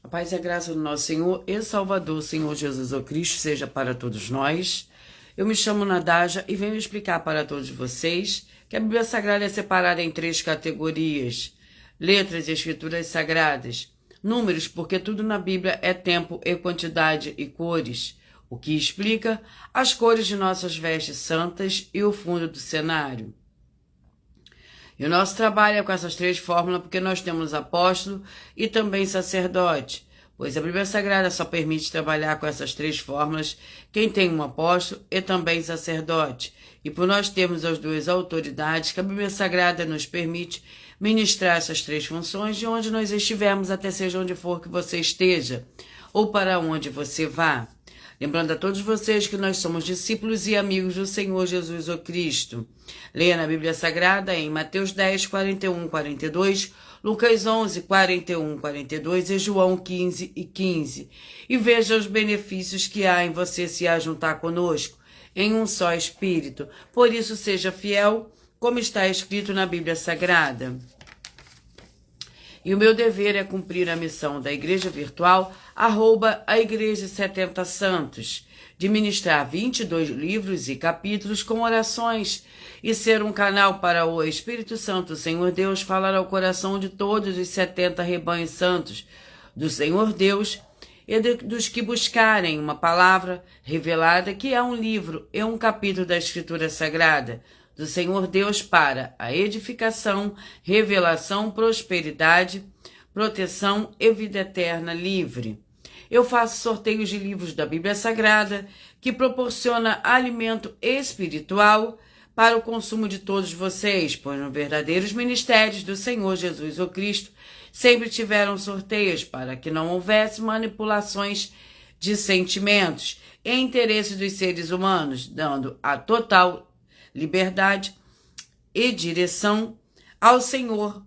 A paz e a graça do nosso Senhor e Salvador, Senhor Jesus o Cristo, seja para todos nós. Eu me chamo Nadaja e venho explicar para todos vocês que a Bíblia Sagrada é separada em 3 categorias: letras e escrituras sagradas, números, porque tudo na Bíblia é tempo e quantidade e cores, o que explica as cores de nossas vestes santas e o fundo do cenário. E o nosso trabalho é com essas 3 fórmulas porque nós temos apóstolo e também sacerdote, pois a Bíblia Sagrada só permite trabalhar com essas 3 fórmulas quem tem um apóstolo e também sacerdote. E por nós termos as 2 autoridades que a Bíblia Sagrada nos permite ministrar essas 3 funções de onde nós estivermos, até seja onde for que você esteja, ou para onde você vá. Lembrando a todos vocês que nós somos discípulos e amigos do Senhor Jesus o Cristo. Leia na Bíblia Sagrada em Mateus 10, 41, 42, Lucas 11, 41, 42 e João 15 e 15. E veja os benefícios que há em você se ajuntar conosco, em um só Espírito. Por isso seja fiel, como está escrito na Bíblia Sagrada. E o meu dever é cumprir a missão da Igreja Virtual, @ Igreja 70 Santos, de ministrar 22 livros e capítulos com orações e ser um canal para o Espírito Santo, Senhor Deus, falar ao coração de todos os 70 rebanhos santos do Senhor Deus e dos que buscarem uma palavra revelada, que é um livro e um capítulo da Escritura Sagrada, do Senhor Deus para a edificação, revelação, prosperidade, proteção e vida eterna livre. Eu faço sorteios de livros da Bíblia Sagrada que proporciona alimento espiritual para o consumo de todos vocês, pois nos verdadeiros ministérios do Senhor Jesus o Cristo sempre tiveram sorteios para que não houvesse manipulações de sentimentos e interesses dos seres humanos, dando a total liberdade e direção ao Senhor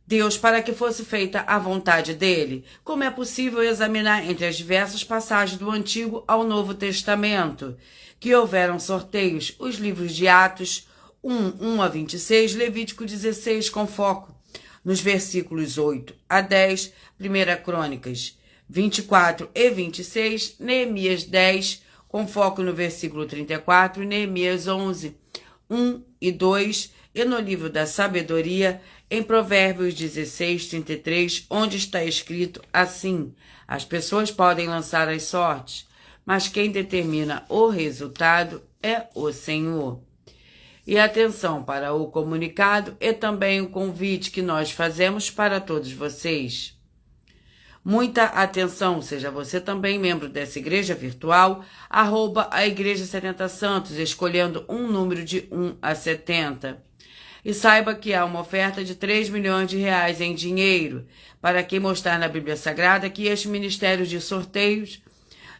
Deus para que fosse feita a vontade dele. Como é possível examinar entre as diversas passagens do Antigo ao Novo Testamento, que houveram sorteios, os livros de Atos 1 a 26, Levítico 16, com foco nos versículos 8 a 10, 1 Crônicas 24 e 26, Neemias 10, com foco no versículo 34, e Neemias 11, 1 e 2, e no livro da sabedoria, em Provérbios 16, 33, onde está escrito assim: as pessoas podem lançar as sortes, mas quem determina o resultado é o Senhor. E atenção para o comunicado e também o convite que nós fazemos para todos vocês. Muita atenção, seja você também membro dessa igreja virtual, @ Igreja 70 Santos, escolhendo um número de 1 a 70. E saiba que há uma oferta de 3 milhões de reais em dinheiro, para quem mostrar na Bíblia Sagrada que estes ministérios de sorteios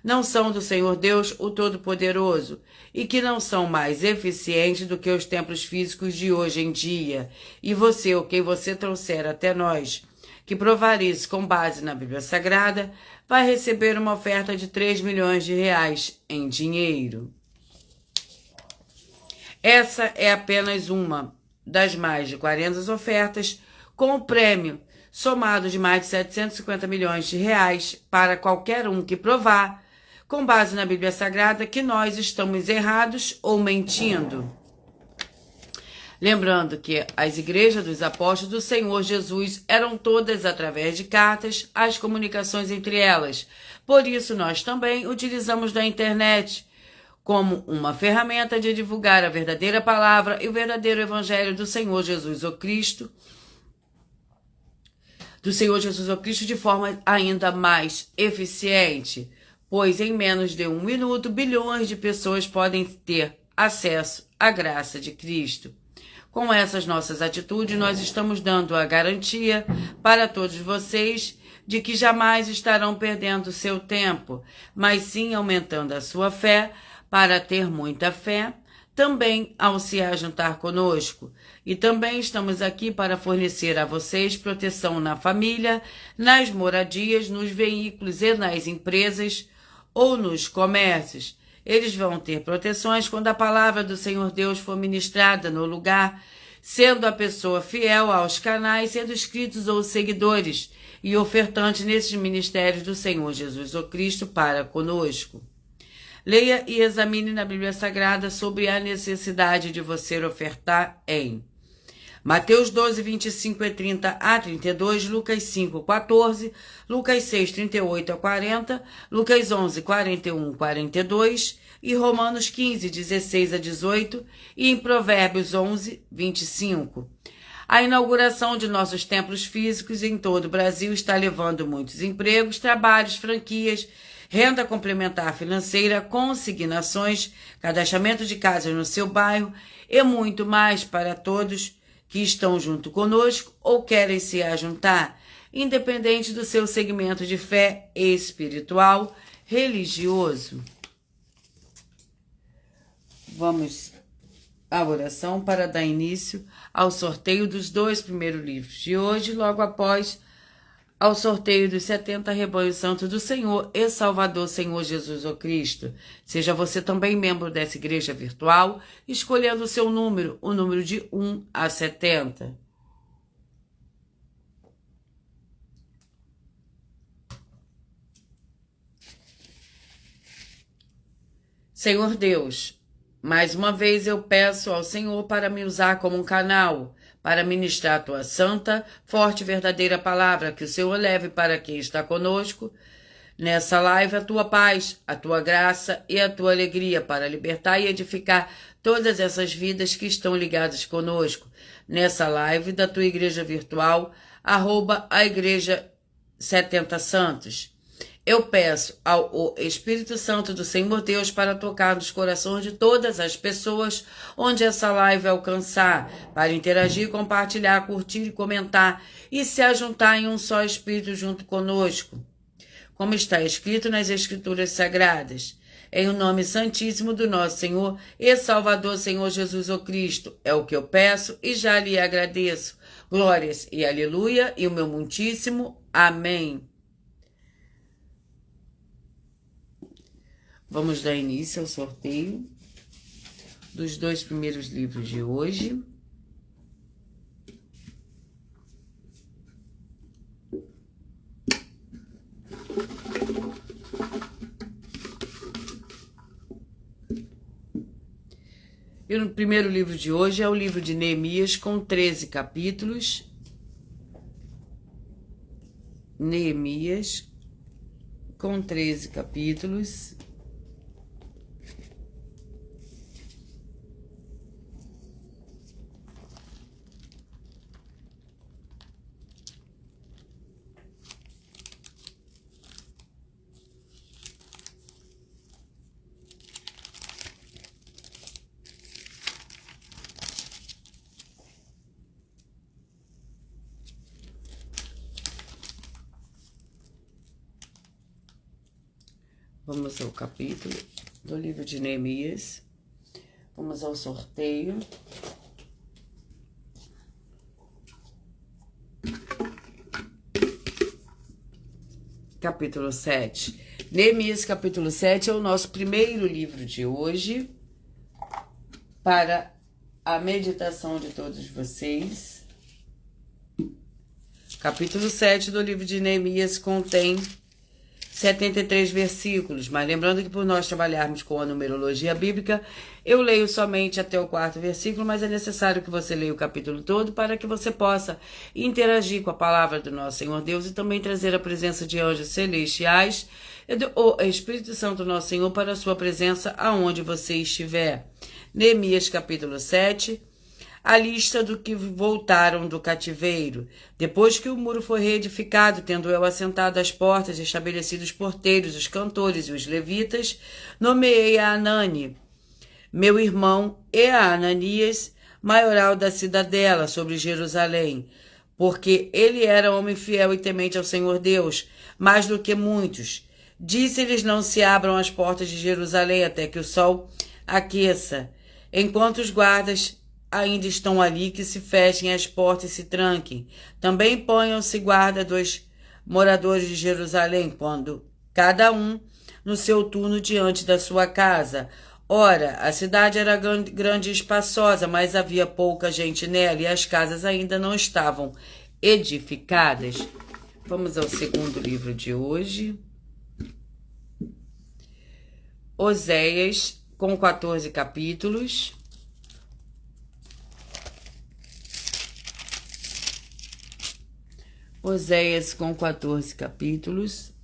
não são do Senhor Deus, o Todo-Poderoso, e que não são mais eficientes do que os templos físicos de hoje em dia. E você, ou quem você trouxer até nós, que provar isso com base na Bíblia Sagrada, vai receber uma oferta de 3 milhões de reais em dinheiro. Essa é apenas uma das mais de 40 ofertas, com o prêmio somado de mais de 750 milhões de reais para qualquer um que provar, com base na Bíblia Sagrada, que nós estamos errados ou mentindo. Lembrando que as igrejas dos apóstolos do Senhor Jesus eram todas através de cartas, as comunicações entre elas. Por isso, nós também utilizamos da internet como uma ferramenta de divulgar a verdadeira palavra e o verdadeiro evangelho do Senhor Jesus o Cristo, de forma ainda mais eficiente, pois em menos de 1 minuto, bilhões de pessoas podem ter acesso à graça de Cristo. Com essas nossas atitudes, nós estamos dando a garantia para todos vocês de que jamais estarão perdendo seu tempo, mas sim aumentando a sua fé para ter muita fé, também ao se ajuntar conosco. E também estamos aqui para fornecer a vocês proteção na família, nas moradias, nos veículos e nas empresas ou nos comércios. Eles vão ter proteções quando a palavra do Senhor Deus for ministrada no lugar sendo a pessoa fiel aos canais, sendo inscritos ou seguidores e ofertantes nesses ministérios do Senhor Jesus o Cristo para conosco. Leia e examine na Bíblia Sagrada sobre a necessidade de você ofertar em Mateus 12, 25 e 30 a 32, Lucas 5, 14, Lucas 6, 38 a 40, Lucas 11, 41 a 42 e Romanos 15, 16 a 18 e em Provérbios 11, 25. A inauguração de nossos templos físicos em todo o Brasil está levando muitos empregos, trabalhos, franquias, renda complementar financeira, consignações, cadastramento de casas no seu bairro e muito mais para todos que estão junto conosco ou querem se ajuntar, independente do seu segmento de fé espiritual, religioso. Vamos à oração para dar início ao sorteio dos 2 primeiros livros de hoje, logo após ao sorteio dos 70 rebanhos santos do Senhor e Salvador Senhor Jesus o Cristo. Seja você também membro dessa igreja virtual, escolhendo o seu número, o número de 1 a 70. Senhor Deus, mais uma vez eu peço ao Senhor para me usar como um canal, para ministrar a tua santa, forte e verdadeira palavra, que o Senhor leve para quem está conosco nessa live a tua paz, a tua graça e a tua alegria, para libertar e edificar todas essas vidas que estão ligadas conosco nessa live da tua igreja virtual, @a igreja 70 Santos. Eu peço ao Espírito Santo do Senhor Deus para tocar nos corações de todas as pessoas onde essa live alcançar, para interagir, compartilhar, curtir e comentar e se ajuntar em um só Espírito junto conosco, como está escrito nas Escrituras Sagradas. Em o nome santíssimo do nosso Senhor e Salvador Senhor Jesus o Cristo, é o que eu peço e já lhe agradeço. Glórias e aleluia e o meu muitíssimo amém. Vamos dar início ao sorteio dos 2 primeiros livros de hoje. E o primeiro livro de hoje é o livro de Neemias, com 13 capítulos. Neemias, com 13 capítulos. Vamos ao capítulo do livro de Neemias. Vamos ao sorteio. Capítulo 7. Neemias, capítulo 7, é o nosso primeiro livro de hoje para a meditação de todos vocês. Capítulo 7 do livro de Neemias contém 73 versículos, mas lembrando que por nós trabalharmos com a numerologia bíblica, eu leio somente até o 4º versículo, mas é necessário que você leia o capítulo todo para que você possa interagir com a palavra do nosso Senhor Deus e também trazer a presença de anjos celestiais e do Espírito Santo nosso Senhor para a sua presença aonde você estiver. Neemias capítulo 7, a lista do que voltaram do cativeiro. Depois que o muro foi reedificado, tendo eu assentado às portas, estabelecido os porteiros, os cantores e os levitas, nomeei a Anani, meu irmão, e a Ananias, maioral da cidadela, sobre Jerusalém, porque ele era homem fiel e temente ao Senhor Deus, mais do que muitos. Disse-lhes: não se abram as portas de Jerusalém até que o sol aqueça, enquanto os guardas ainda estão ali, que se fechem as portas e se tranquem. Também ponham-se guarda dos moradores de Jerusalém, quando cada um no seu turno diante da sua casa. Ora, a cidade era grande e espaçosa, mas havia pouca gente nela e as casas ainda não estavam edificadas. Vamos ao segundo livro de hoje. Oséias, com 14 capítulos. Oséias, com 14 capítulos.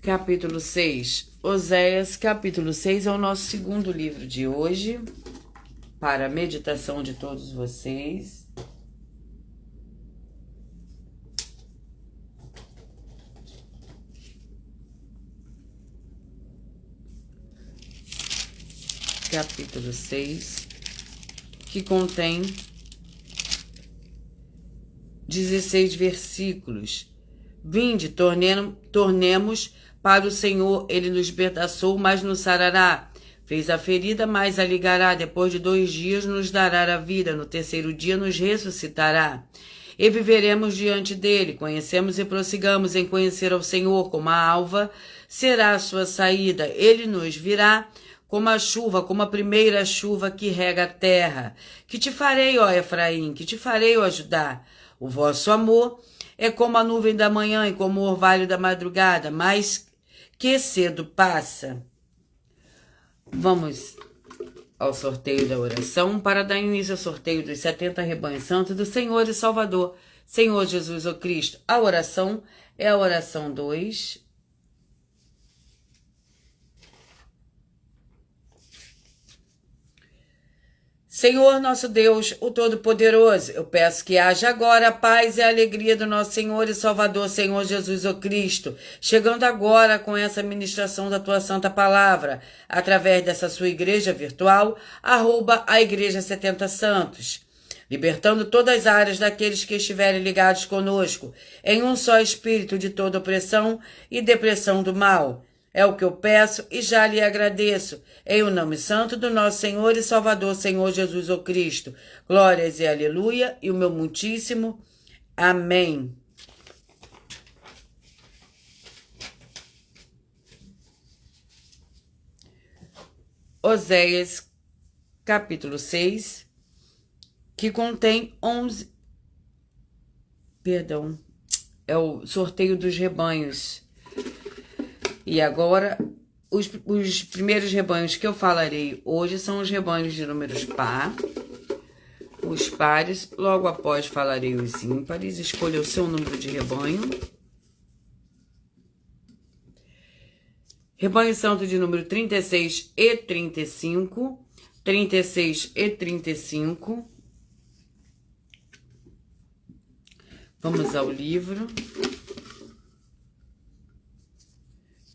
Capítulo 6. Oséias, capítulo 6 é o nosso segundo livro de hoje, para a meditação de todos vocês. Capítulo 6, que contém 16 versículos. Vinde, tornemos para o Senhor, ele nos libertaçou, mas nos sarará. Fez a ferida, mas a ligará. Depois de 2 dias nos dará a vida. No terceiro dia nos ressuscitará. E viveremos diante dele. Conhecemos e prossigamos em conhecer ao Senhor. Como a alva será a sua saída. Ele nos virá como a chuva, como a primeira chuva que rega a terra. Que te farei, ó Efraim, que te farei, ó Judá. O vosso amor é como a nuvem da manhã e como o orvalho da madrugada, mas que cedo passa. Vamos ao sorteio da oração para dar início ao sorteio dos 70 rebanhos santos do Senhor e Salvador, Senhor Jesus o Cristo. A oração é a oração 2. Senhor nosso Deus, o Todo-Poderoso, eu peço que haja agora a paz e a alegria do nosso Senhor e Salvador, Senhor Jesus o Cristo, chegando agora com essa ministração da Tua Santa Palavra, através dessa sua igreja virtual, @ Igreja 70 Santos, libertando todas as áreas daqueles que estiverem ligados conosco, em um só espírito de toda opressão e depressão do mal. É o que eu peço e já lhe agradeço, em o nome santo do nosso Senhor e Salvador, Senhor Jesus o Cristo. Glórias e aleluia, e o meu muitíssimo amém. Oséias, capítulo 6, que contém 11... é o sorteio dos rebanhos. E agora, os primeiros rebanhos que eu falarei hoje são os rebanhos de números par, os pares, logo após falarei os ímpares, escolha o seu número de rebanho. Rebanho santo de número 36 e 35, 36 e 35. Vamos ao livro.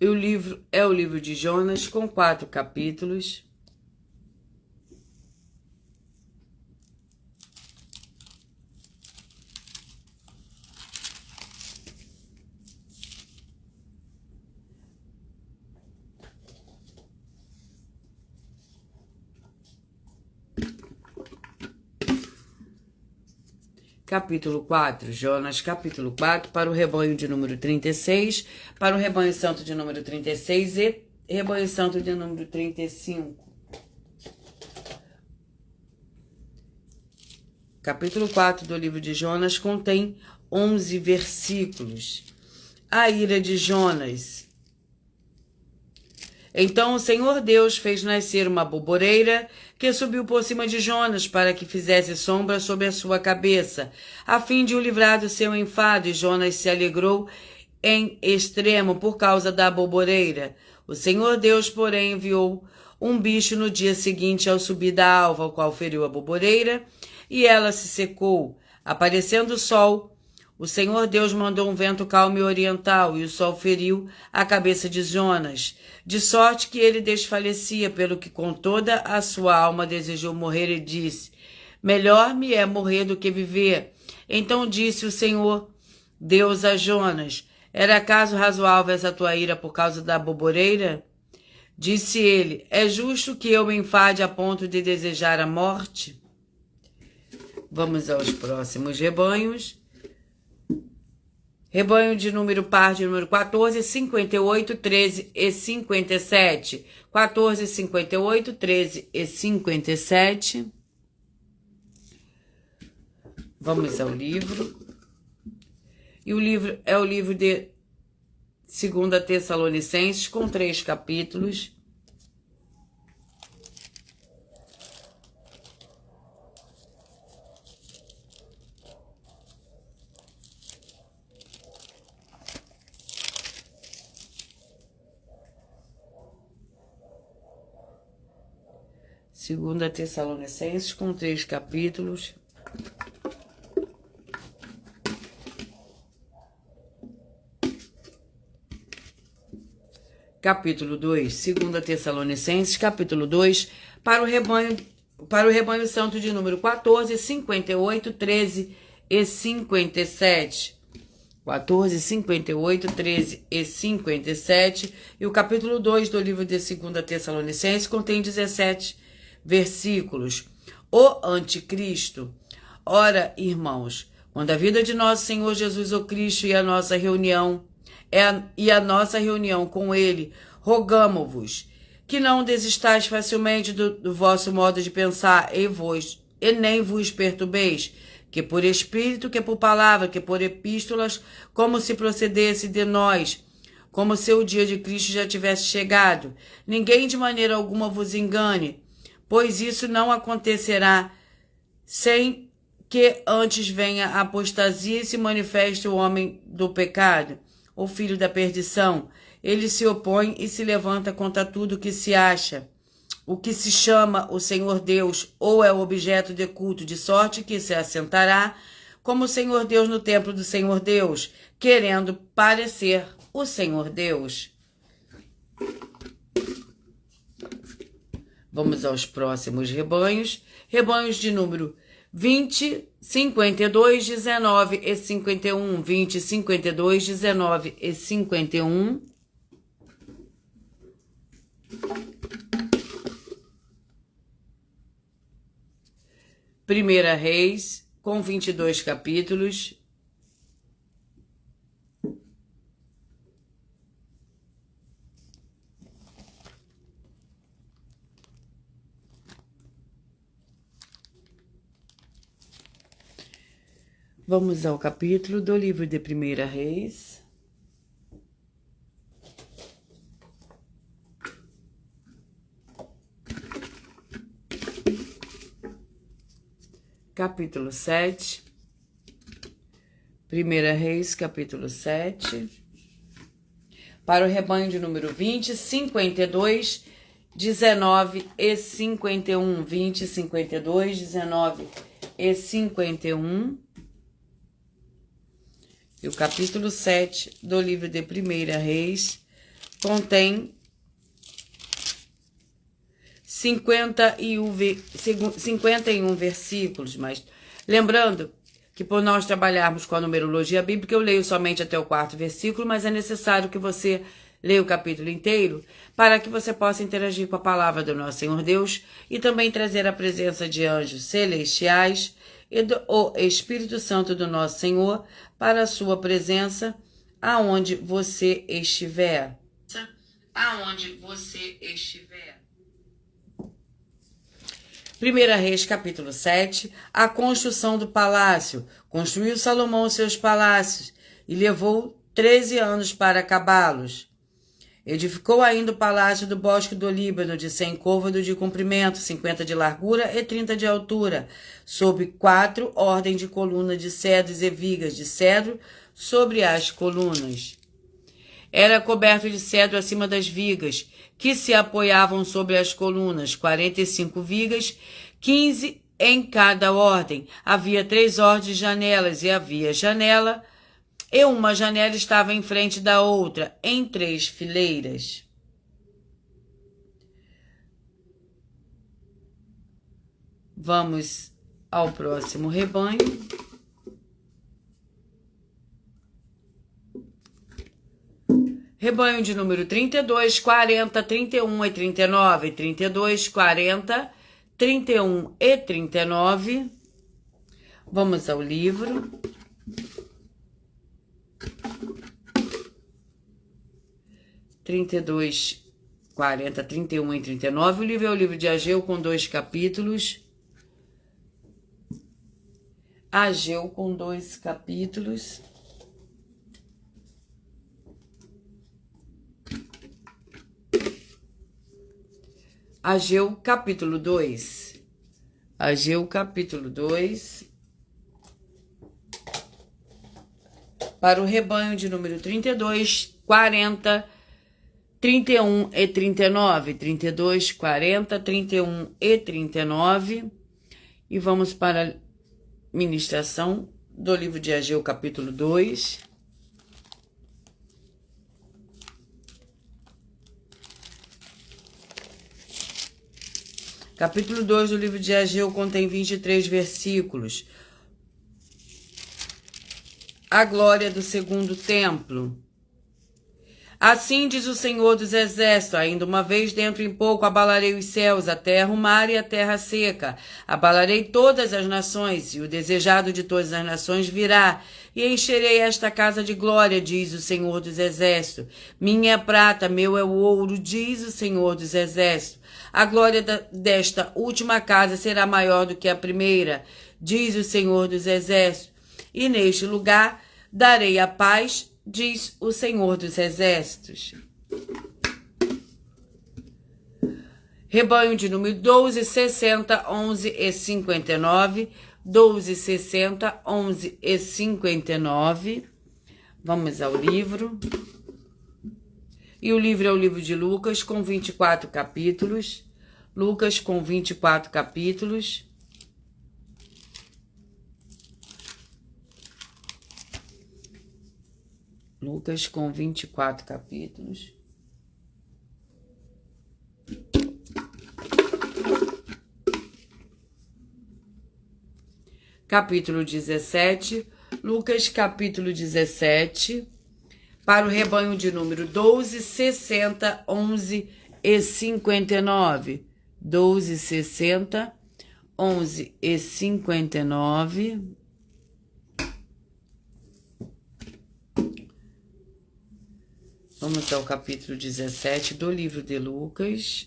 E o livro é o livro de Jonas, com 4 capítulos. Capítulo 4, Jonas, capítulo 4, para o rebanho de número 36, para o rebanho santo de número 36 e rebanho santo de número 35. Capítulo 4 do livro de Jonas contém 11 versículos. A ira de Jonas. Então o Senhor Deus fez nascer uma boboreira que subiu por cima de Jonas para que fizesse sombra sobre a sua cabeça, a fim de o livrar do seu enfado, e Jonas se alegrou em extremo por causa da boboreira. O Senhor Deus, porém, enviou um bicho no dia seguinte ao subir da alva, o qual feriu a boboreira, e ela se secou. Aparecendo o sol, o Senhor Deus mandou um vento calmo e oriental, e o sol feriu a cabeça de Jonas, de sorte que ele desfalecia, pelo que com toda a sua alma desejou morrer, e disse: melhor me é morrer do que viver. Então disse o Senhor Deus a Jonas: era acaso razoável essa tua ira por causa da boboreira? Disse ele: é justo que eu me enfade a ponto de desejar a morte? Vamos aos próximos rebanhos. Rebanho de número par de número 14, 58, 13 e 57. 14, 58, 13 e 57. Vamos ao livro. E o livro é o livro de 2 Tessalonicenses, com 3 capítulos. Segunda Tessalonicenses, com 3 capítulos. Capítulo 2, 2 Tessalonicenses, capítulo 2, para o rebanho santo de número 14, 58, 13 e 57. 14, 58, 13 e 57. E o capítulo 2 do livro de 2 Tessalonicenses contém 17 versículos. O anticristo. Ora, irmãos, quando a vida de nosso Senhor Jesus o Cristo e a nossa reunião com ele, rogamo-vos que não desistais facilmente do vosso modo de pensar e nem vos perturbeis, que por espírito, que por palavra, que por epístolas, como se procedesse de nós, como se o dia de Cristo já tivesse chegado. Ninguém de maneira alguma vos engane, pois isso não acontecerá sem que antes venha a apostasia e se manifeste o homem do pecado, o filho da perdição. Ele se opõe e se levanta contra tudo que se acha, o que se chama o Senhor Deus, ou é o objeto de culto, de sorte que se assentará como o Senhor Deus no templo do Senhor Deus, querendo parecer o Senhor Deus. Vamos aos próximos rebanhos. Rebanhos de número 20, 52, 19 e 51. 20, 52, 19 e 51. Primeira Reis, com 22 capítulos. Vamos ao capítulo do livro de 1 Reis. Capítulo 7. 1 Reis, capítulo 7. Para o rebanho de número 20, 52, 19 e 51. 20, 52, 19 e 51. E o capítulo 7 do livro de 1 Reis contém 51 versículos, mas lembrando que por nós trabalharmos com a numerologia bíblica, eu leio somente até o 4º versículo, mas é necessário que você leia o capítulo inteiro para que você possa interagir com a palavra do nosso Senhor Deus e também trazer a presença de anjos celestiais e o Espírito Santo do nosso Senhor para a sua presença aonde você estiver. Aonde você estiver. 1 Reis, capítulo 7, a construção do palácio. Construiu Salomão seus palácios e levou 13 anos para acabá-los. Edificou ainda o palácio do bosque do Líbano, de 100 côvados de comprimento, 50 de largura e 30 de altura, sob 4 ordens de coluna de cedros e vigas de cedro sobre as colunas. Era coberto de cedro acima das vigas, que se apoiavam sobre as colunas, 45 vigas, 15 em cada ordem. Havia 3 ordens de janelas, e havia janela, e uma janela estava em frente da outra, em 3 fileiras. Vamos ao próximo rebanho. Rebanho de número 32, 40, 31 e 39. 32, 40, 31 e 39. Vamos ao livro. Trinta e dois, 40, 31 e 39. O livro é o livro de Ageu, com 2 capítulos. Ageu, com 2 capítulos. Ageu, capítulo 2. Ageu, capítulo 2. Para o rebanho de número 32, 40, 31 e 39. 32, 40, 31 e 39. E vamos para a ministração do livro de Ageu, capítulo 2. Capítulo 2 do livro de Ageu contém 23 versículos. A glória do segundo templo. Assim diz o Senhor dos Exércitos: ainda uma vez, dentro em pouco, abalarei os céus, a terra, o mar e a terra seca. Abalarei todas as nações, e o desejado de todas as nações virá, e encherei esta casa de glória, diz o Senhor dos Exércitos. Minha é a prata, meu é o ouro, diz o Senhor dos Exércitos. A glória desta última casa será maior do que a primeira, diz o Senhor dos Exércitos. E neste lugar darei a paz, diz o Senhor dos Exércitos. Rebanho de número 12, 60, 11 e 59. 12, 60, 11 e 59. Vamos ao livro. E o livro é o livro de Lucas, com 24 capítulos. Lucas, com 24 capítulos. Lucas, com 24 capítulos. Capítulo 17. Lucas, capítulo 17. Para o rebanho de número 12, 60, 11 e 59. 12, 60, 11 e 59. Vamos ao capítulo 17 do livro de Lucas.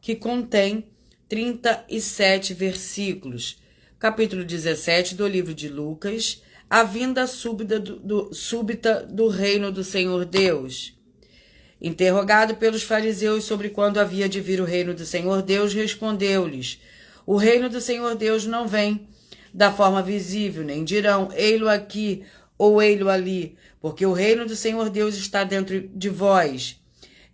Que contém 37 versículos. Capítulo 17 do livro de Lucas. A vinda súbita do reino do Senhor Deus. Interrogado pelos fariseus sobre quando havia de vir o reino do Senhor Deus, respondeu-lhes: o reino do Senhor Deus não vem da forma visível, nem dirão, ei-lo aqui ou ei-lo ali, porque o reino do Senhor Deus está dentro de vós.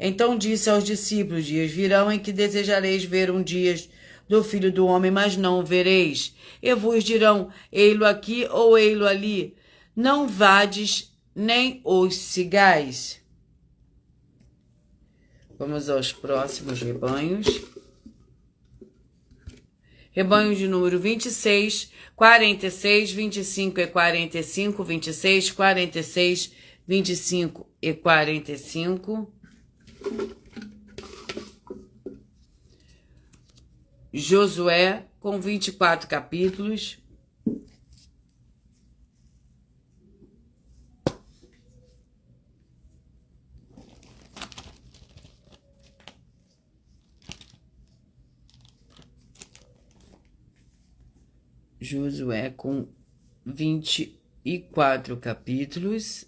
Então disse aos discípulos: dias virão em que desejareis ver um dia do Filho do Homem, mas não o vereis. E vos dirão, ei-lo aqui ou ei-lo ali. Não vades, nem os sigais. Vamos aos próximos rebanhos. Rebanho de número 26, 46, 25 e 45, 26, 46, 25 e 45. Josué, com 24 capítulos. Josué, com 24 capítulos.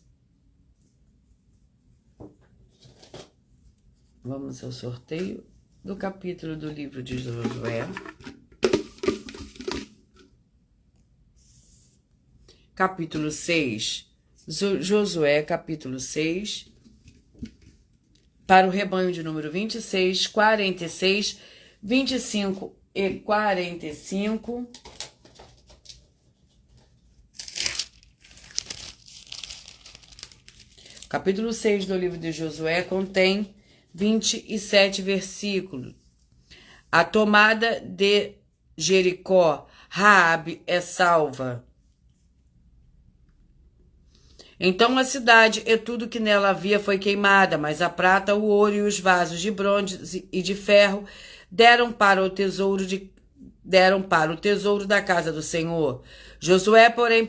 Vamos ao sorteio do capítulo do livro de Josué. Capítulo 6. Josué, capítulo 6. Para o rebanho de número 26, 46, 25 e 45. Capítulo 6 do livro de Josué contém 27 versículos. A tomada de Jericó. Raabe é salva. Então a cidade e tudo que nela havia foi queimada, mas a prata, o ouro e os vasos de bronze e de ferro deram para o tesouro da casa do Senhor. Josué, porém,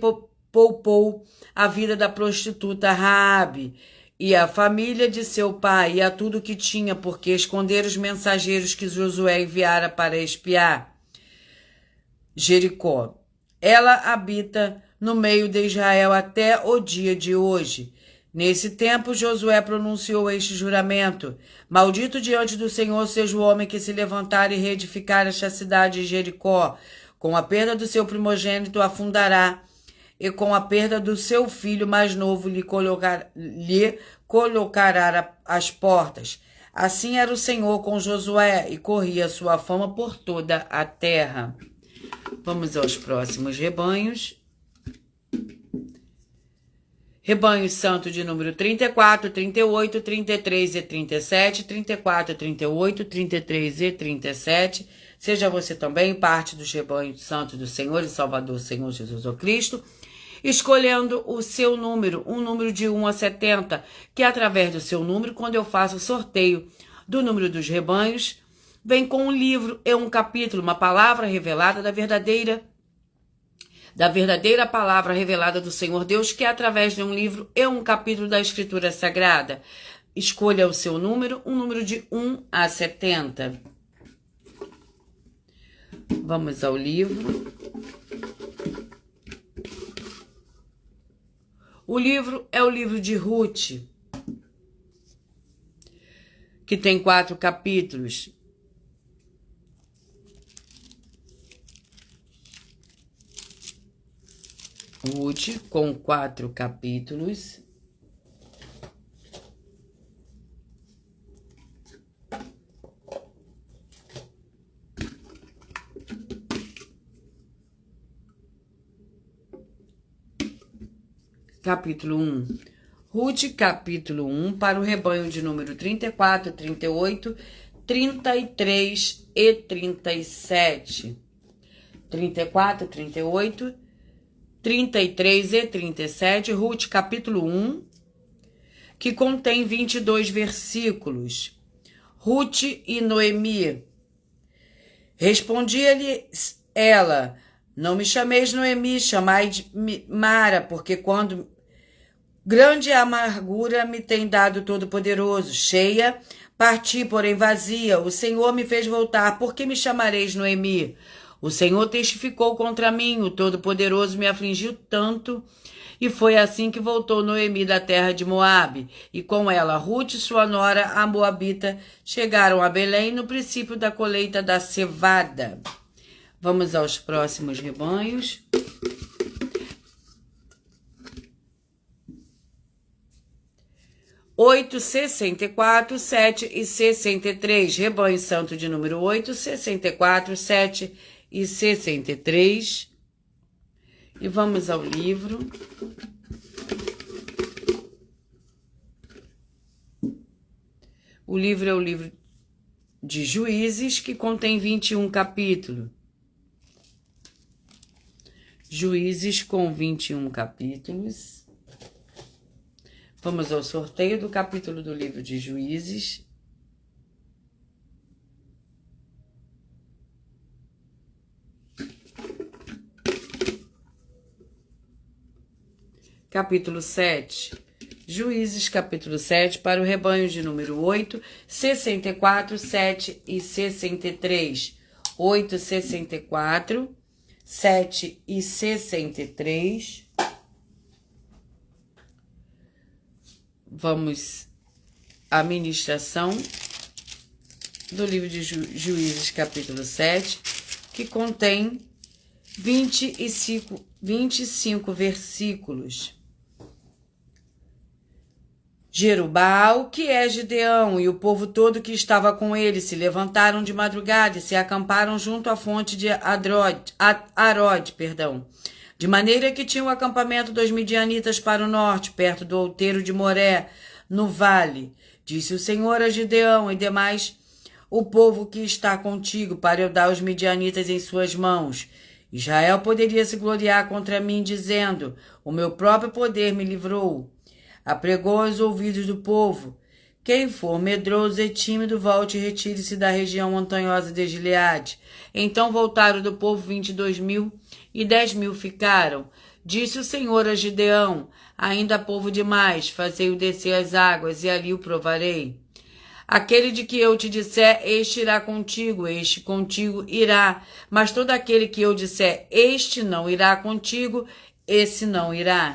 poupou a vida da prostituta Raabe e a família de seu pai e a tudo que tinha, porque esconderam os mensageiros que Josué enviara para espiar Jericó. Ela habita no meio de Israel até o dia de hoje. Nesse tempo, Josué pronunciou este juramento: Maldito diante do Senhor seja o homem que se levantar e reedificar esta cidade de Jericó. Com a perda do seu primogênito a fundará, e com a perda do seu filho mais novo lhe colocará as portas. Assim era o Senhor com Josué, e corria sua fama por toda a terra. Vamos aos próximos rebanhos. Rebanho santo de número 34, 38, 33 e 37, 34, 38, 33 e 37. Seja você também parte dos rebanhos santos do Senhor e Salvador, Senhor Jesus Cristo, escolhendo o seu número, um número de 1 a 70, que através do seu número, quando eu faço o sorteio do número dos rebanhos, vem com um livro e um capítulo, uma palavra revelada da verdadeira palavra revelada do Senhor Deus, que é através de um livro e um capítulo da Escritura Sagrada. Escolha o seu número, um número de 1 a 70. Vamos ao livro. O livro é o livro de Ruth, que tem 4 capítulos. Ruth, com 4 capítulos. Capítulo 1. Ruth, capítulo 1, para o rebanho de número 34, 38, 33 e 37. 34, 38, 33 e 37, Ruth, capítulo 1, que contém 22 versículos. Ruth e Noemi. Respondia-lhe ela: Não me chameis Noemi, chamai de Mara, porque quando grande amargura me tem dado Todo-Poderoso, cheia, parti, porém vazia. O Senhor me fez voltar, por que me chamareis Noemi? O Senhor testificou contra mim, o Todo-Poderoso me afligiu tanto. E foi assim que voltou Noemi da terra de Moabe, e com ela Ruth, sua nora, a Moabita, chegaram a Belém no princípio da colheita da cevada. Vamos aos próximos rebanhos. Oito, 64, 7 e 63. Rebanho santo de número 8, 64, 7 e 63. E vamos ao livro. O livro é o livro de Juízes, que contém 21 capítulos. Juízes com 21 capítulos. Vamos ao sorteio do capítulo do livro de Juízes. Capítulo 7. Juízes, capítulo 7, para o rebanho de número 8, 64, 7 e 63. 8, 64, 7 e 63. Vamos à ministração do livro de Juízes, capítulo 7, que contém 25 versículos. Jerubbaal, que é Gideão, e o povo todo que estava com ele se levantaram de madrugada e se acamparam junto à fonte de Arode, de maneira que tinha o acampamento dos midianitas para o norte, perto do outeiro de Moré, no vale. Disse o Senhor a Gideão e demais o povo que está contigo, para eu dar os midianitas em suas mãos. Israel poderia se gloriar contra mim, dizendo: o meu próprio poder me livrou. Apregou aos ouvidos do povo: quem for medroso e tímido, volte e retire-se da região montanhosa de Gileade. Então voltaram do povo 22.000 e 10.000 ficaram. Disse o Senhor a Gideão: ainda há povo demais, fazei-o descer as águas, e ali o provarei. Aquele de que eu te disser, este irá contigo, este contigo irá. Mas todo aquele que eu disser, este não irá contigo, esse não irá.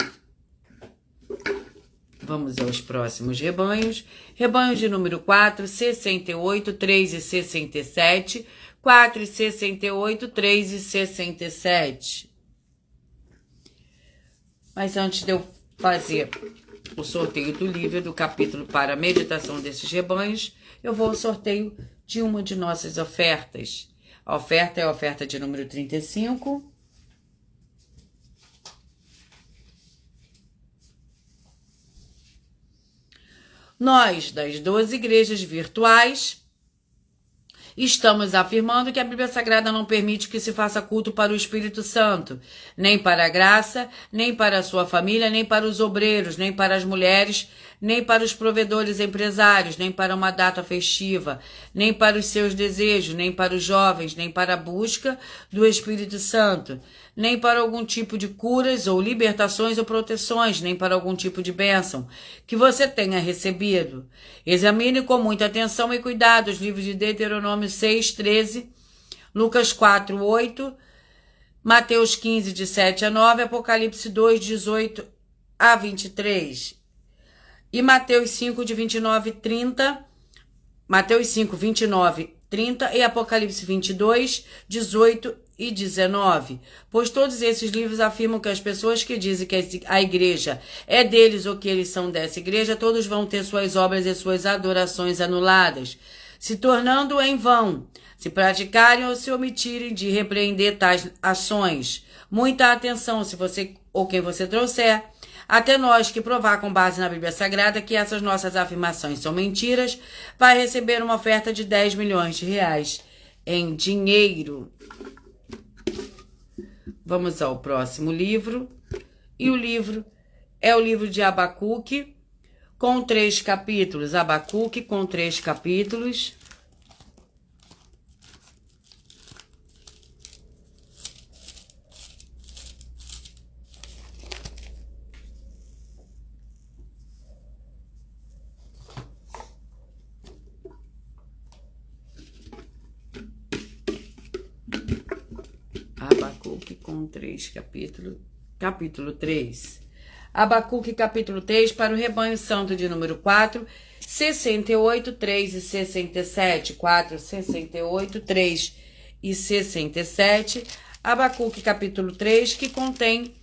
Vamos aos próximos rebanhos. Rebanho de número 4, 68, 3 e 67. 4 e 68, 3 e 67. Mas antes de eu fazer o sorteio do livro do capítulo para a meditação desses rebanhos, eu vou ao sorteio de uma de nossas ofertas. A oferta é a oferta de número 35. Nós, das 12 igrejas virtuais, estamos afirmando que a Bíblia Sagrada não permite que se faça culto para o Espírito Santo, nem para a graça, nem para a sua família, nem para os obreiros, nem para as mulheres, nem para os provedores empresários, nem para uma data festiva, nem para os seus desejos, nem para os jovens, nem para a busca do Espírito Santo, nem para algum tipo de curas ou libertações ou proteções, nem para algum tipo de bênção que você tenha recebido. Examine com muita atenção e cuidado os livros de Deuteronômio 6, 13, Lucas 4, 8, Mateus 15, de 7 a 9, Apocalipse 2, 18 a 23. E Mateus 5, de 29 a 30, Mateus 5, 29, 30 e Apocalipse 22, 18 e 19. Pois todos esses livros afirmam que as pessoas que dizem que a igreja é deles ou que eles são dessa igreja, todos vão ter suas obras e suas adorações anuladas, se tornando em vão, se praticarem ou se omitirem de repreender tais ações. Muita atenção se você ou quem você trouxer, até nós que provar com base na Bíblia Sagrada que essas nossas afirmações são mentiras, vai receber uma oferta de 10 milhões de reais em dinheiro. Vamos ao próximo livro. E o livro é o livro de Abacuque, com 3 capítulos. Abacuque com 3 capítulos. Abacuque com 3 capítulos. Capítulo 3. Abacuque capítulo 3 para o rebanho santo de número 4, 68, 3 e 67. 4, 68, 3 e 67. Abacuque capítulo 3, que contém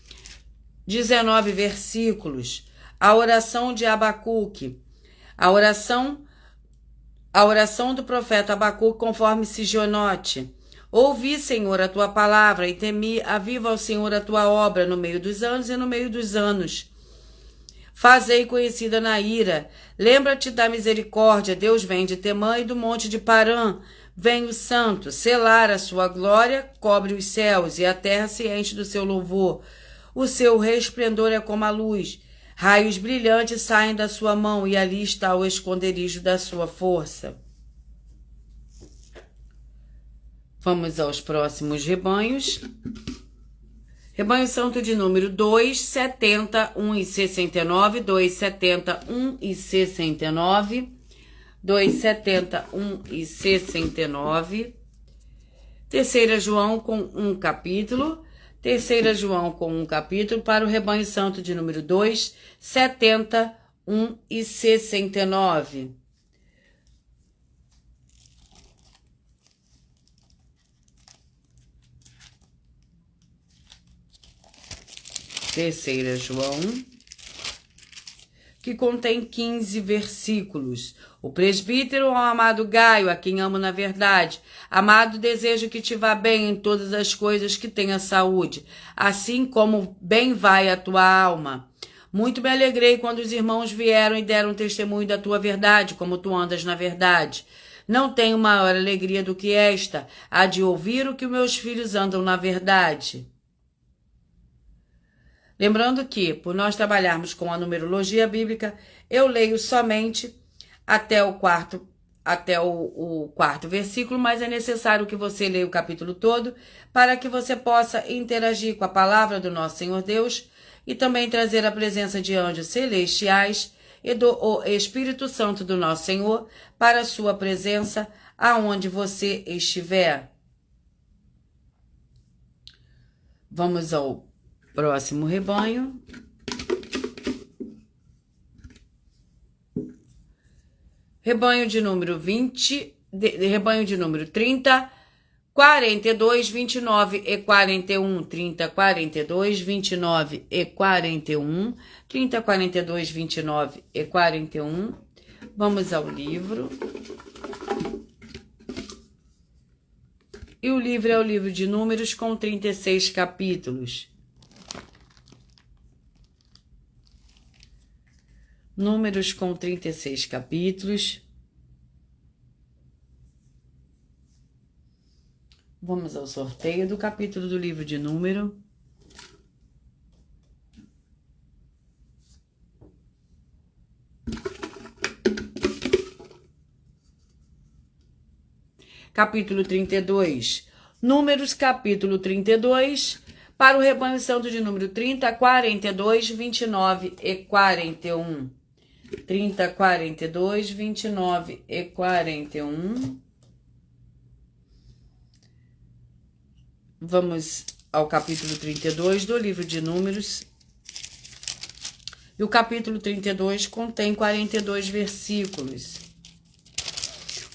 19 versículos. A oração de Abacuque. A oração do profeta Abacuque conforme Sigionote. Ouvi, Senhor, a tua palavra, e temi, aviva ao Senhor a tua obra no meio dos anos e no meio dos anos. Fazei conhecida na ira. Lembra-te da misericórdia. Deus vem de Temã e do monte de Parã. Vem o santo, selar a sua glória, cobre os céus, e a terra se enche do seu louvor. O seu resplendor é como a luz. Raios brilhantes saem da sua mão, e ali está o esconderijo da sua força. Vamos aos próximos rebanhos. Rebanho santo de número 2, 70, 1 e 69, 2, 70, 1 e 69, 2, 70, 1 e 69. Terceira João com 1 capítulo. Terceira João com 1 capítulo para o rebanho santo de número 2, 70, 1 e 69. Terceira João, que contém 15 versículos. O presbítero ao amado Gaio, a quem amo na verdade. Amado, desejo que te vá bem em todas as coisas, que tenha saúde, assim como bem vai a tua alma. Muito me alegrei quando os irmãos vieram e deram testemunho da tua verdade, como tu andas na verdade. Não tenho maior alegria do que esta, a de ouvir o que meus filhos andam na verdade. Lembrando que, por nós trabalharmos com a numerologia bíblica, eu leio somente até o quarto versículo, mas é necessário que você leia o capítulo todo para que você possa interagir com a palavra do nosso Senhor Deus e também trazer a presença de anjos celestiais e do Espírito Santo do nosso Senhor para a sua presença aonde você estiver. Vamos ao próximo rebanho. Rebanho de número 20, rebanho de número 30, 42, 29 e 41, 30, 42, 29 e 41, 30, 42, 29 e 41. Vamos ao livro. E o livro é o livro de Números com 36 capítulos. Números com 36 capítulos. Vamos ao sorteio do capítulo do livro de Número. Capítulo 32. Números, capítulo 32. Para o rebanho santo de número 30, 42, 29 e 41. 30, 42, 29 e 41. Vamos ao capítulo 32 do livro de Números. E o capítulo 32 contém 42 versículos.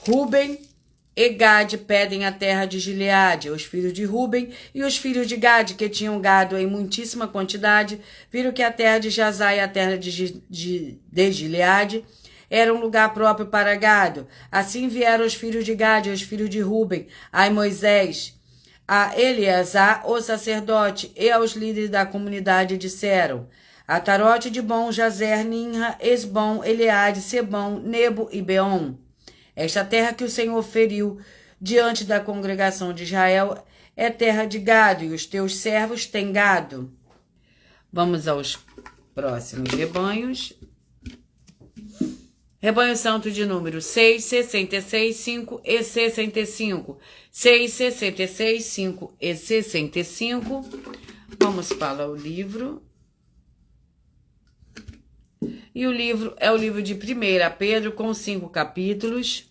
Ruben e Gade pedem a terra de Gileade. Os filhos de Ruben e os filhos de Gade, que tinham gado em muitíssima quantidade, viram que a terra de Jazá e a terra de Gileade era um lugar próprio para gado. Assim vieram os filhos de Gade e os filhos de Ruben a Moisés, a Eleazar, o sacerdote, e aos líderes da comunidade disseram: Atarote, Dibon, Jazer, Ninra, Esbom, Eleade, Sebom, Nebo e Beom. Esta terra que o Senhor feriu diante da congregação de Israel é terra de gado, e os teus servos têm gado. Vamos aos próximos rebanhos. Rebanho santo de número 6, 66, 5 e 65. 6, 66, 5 e 65. Vamos para o livro. E o livro é o livro de 1 Pedro, com 5 capítulos.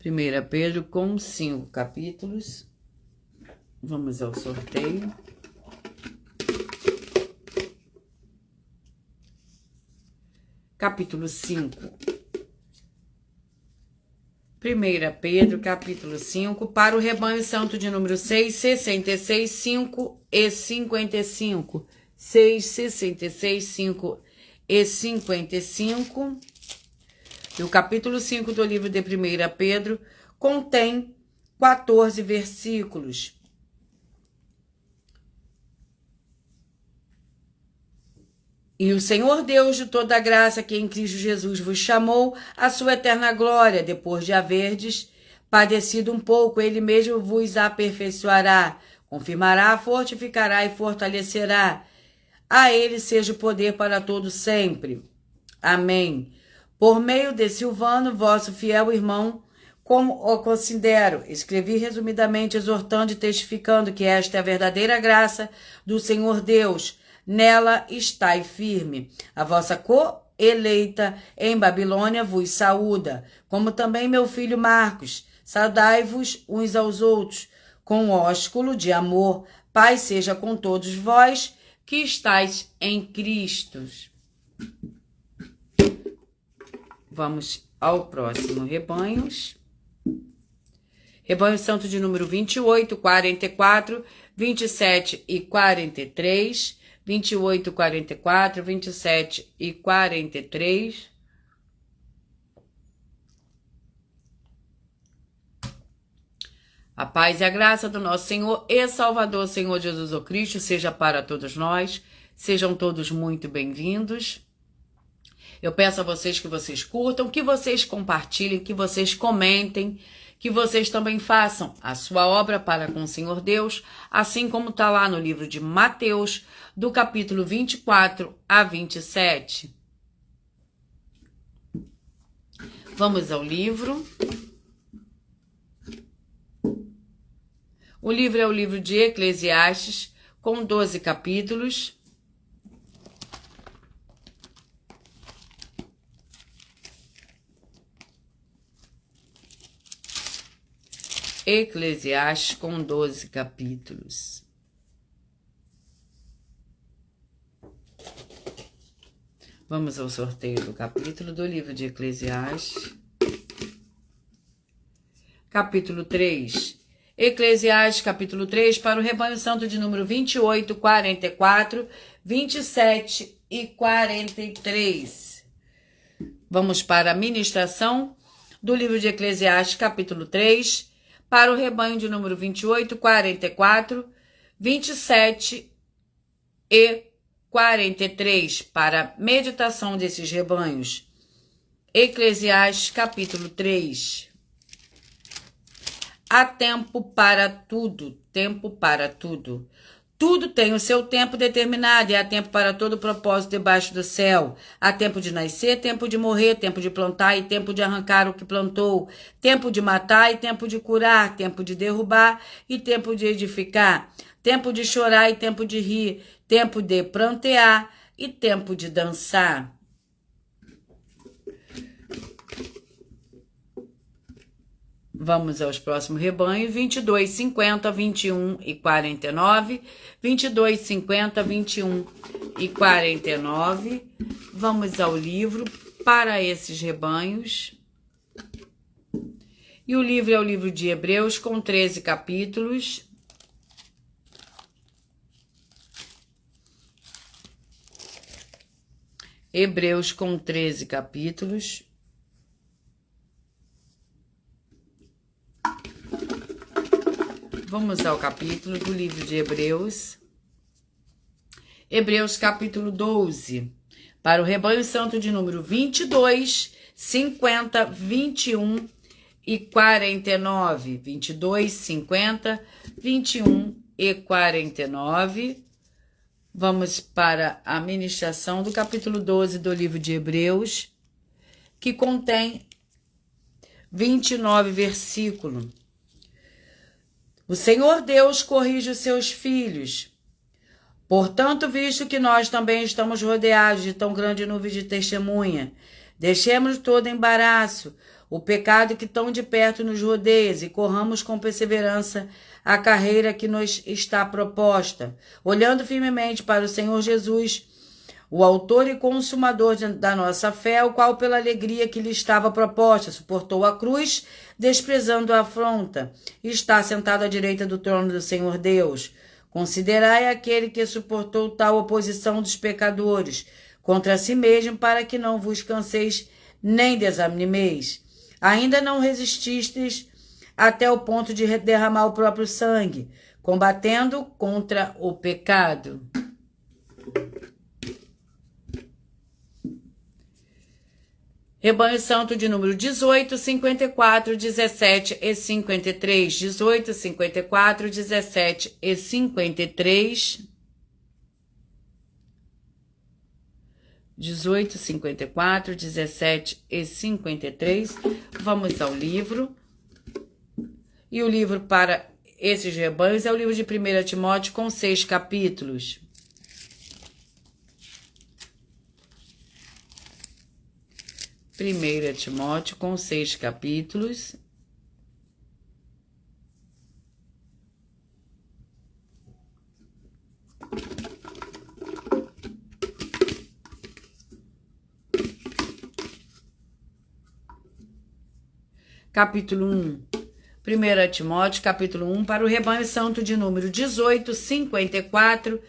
Primeira Pedro com 5 capítulos. Vamos ao sorteio. Capítulo 5. 1 Pedro, capítulo 5, para o rebanho santo de número 6, 66, 5 e 55. 6, 66, 5 e 55. E o capítulo 5 do livro de 1 Pedro contém 14 versículos. E o Senhor Deus de toda a graça, que em Cristo Jesus vos chamou à sua eterna glória, depois de haverdes padecido um pouco, ele mesmo vos aperfeiçoará, confirmará, fortificará e fortalecerá. A ele seja o poder para todo sempre. Amém. Por meio de Silvano, vosso fiel irmão, como o considero, escrevi resumidamente, exortando e testificando que esta é a verdadeira graça do Senhor Deus. Nela estai firme. A vossa co-eleita em Babilônia vos saúda, como também meu filho Marcos. Saudai-vos uns aos outros, com ósculo de amor. Paz seja com todos vós que estáis em Cristo. Vamos ao próximo rebanhos. Rebanho santo de número 28, 44, 27 e 43. 28, 44, 27 e 43. A paz e a graça do nosso Senhor e Salvador, Senhor Jesus o Cristo, seja para todos nós. Sejam todos muito bem-vindos. Eu peço a vocês que vocês curtam, que vocês compartilhem, que vocês comentem, que vocês também façam a sua obra para com o Senhor Deus, assim como está lá no livro de Mateus, do capítulo 24 a 27. Vamos ao livro. O livro é o livro de Eclesiastes, com 12 capítulos. Eclesiastes, com 12 capítulos. Vamos ao sorteio do capítulo do livro de Eclesiastes. Capítulo 3. Eclesiastes, capítulo 3, para o rebanho santo de número 28, 44, 27 e 43. Vamos para a ministração do livro de Eclesiastes, capítulo 3, para o rebanho de número 28, 44, 27 e 43, para a meditação desses rebanhos. Eclesiastes, capítulo 3. Há tempo para tudo, tempo para tudo. Tudo tem o seu tempo determinado e há tempo para todo propósito debaixo do céu. Há tempo de nascer, tempo de morrer, tempo de plantar e tempo de arrancar o que plantou. Tempo de matar e tempo de curar, tempo de derrubar e tempo de edificar. Tempo de chorar e tempo de rir, tempo de prantear e tempo de dançar. Vamos aos próximos rebanhos, 22, 50, 21 e 49, 22, 50, 21 e 49. Vamos ao livro para esses rebanhos. E o livro é o livro de Hebreus, com 13 capítulos. Hebreus, com 13 capítulos. Vamos ao capítulo do livro de Hebreus. Hebreus, capítulo 12. Para o rebanho santo de número 22, 50, 21 e 49. 22, 50, 21 e 49. Vamos para a ministração do capítulo 12 do livro de Hebreus, que contém 29 versículos. O Senhor Deus corrige os seus filhos. Portanto, visto que nós também estamos rodeados de tão grande nuvem de testemunha, deixemos todo embaraço, o pecado que tão de perto nos rodeia, e corramos com perseverança a carreira que nos está proposta, olhando firmemente para o Senhor Jesus, o autor e consumador da nossa fé, o qual, pela alegria que lhe estava proposta, suportou a cruz, desprezando a afronta, e está sentado à direita do trono do Senhor Deus. Considerai aquele que suportou tal oposição dos pecadores contra si mesmo, para que não vos canseis nem desanimeis. Ainda não resististes até o ponto de derramar o próprio sangue, combatendo contra o pecado. Rebanho santo de número 18, 54, 17 e 53. 18, 54, 17 e 53. 18, 54, 17 e 53. Vamos ao livro. E o livro para esses rebanhos é o livro de 1 Timóteo, com 6 capítulos. 1 Timóteo, com 6 capítulos. Capítulo 1. 1 Timóteo, capítulo 1, para o rebanho santo de número 18, 54,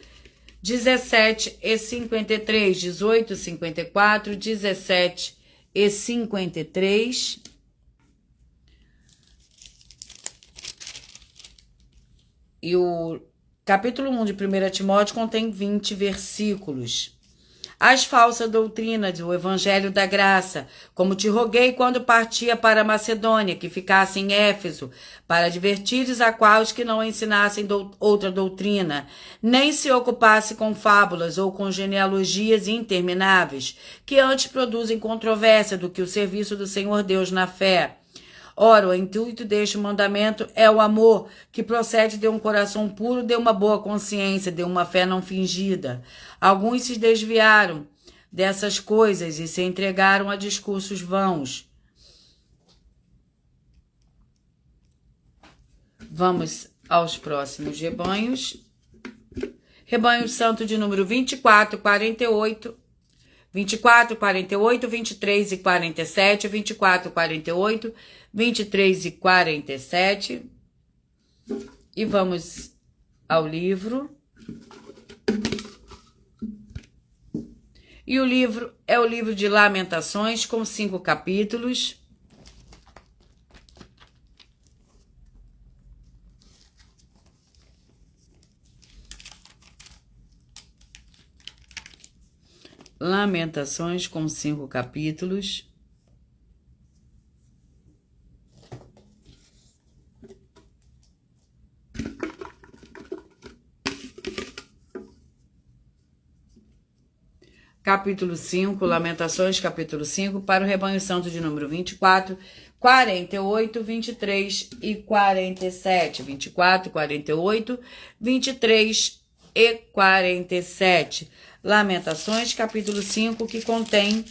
17 e 53. 18, 54, 17 e 53. E o capítulo 1 de 1 Timóteo contém 20 versículos. As falsas doutrinas do Evangelho da Graça, como te roguei quando partia para a Macedônia, que ficasse em Éfeso, para advertires a quais que não ensinassem outra doutrina, nem se ocupasse com fábulas ou com genealogias intermináveis, que antes produzem controvérsia do que o serviço do Senhor Deus na fé. Ora, o intuito deste mandamento é o amor, que procede de um coração puro, de uma boa consciência, de uma fé não fingida. Alguns se desviaram dessas coisas e se entregaram a discursos vãos. Vamos aos próximos rebanhos. Rebanho santo de número 24, 48, 24, 48, 23 e 47, 24, 48, 23 e 47. E vamos ao livro. E o livro é o livro de Lamentações, com 5 capítulos. Lamentações, com 5 capítulos. Capítulo 5, Lamentações, capítulo 5, para o rebanho santo de número 24, 48, 23 e 47. 24, 48, 23 e 47. Lamentações, capítulo 5, que contém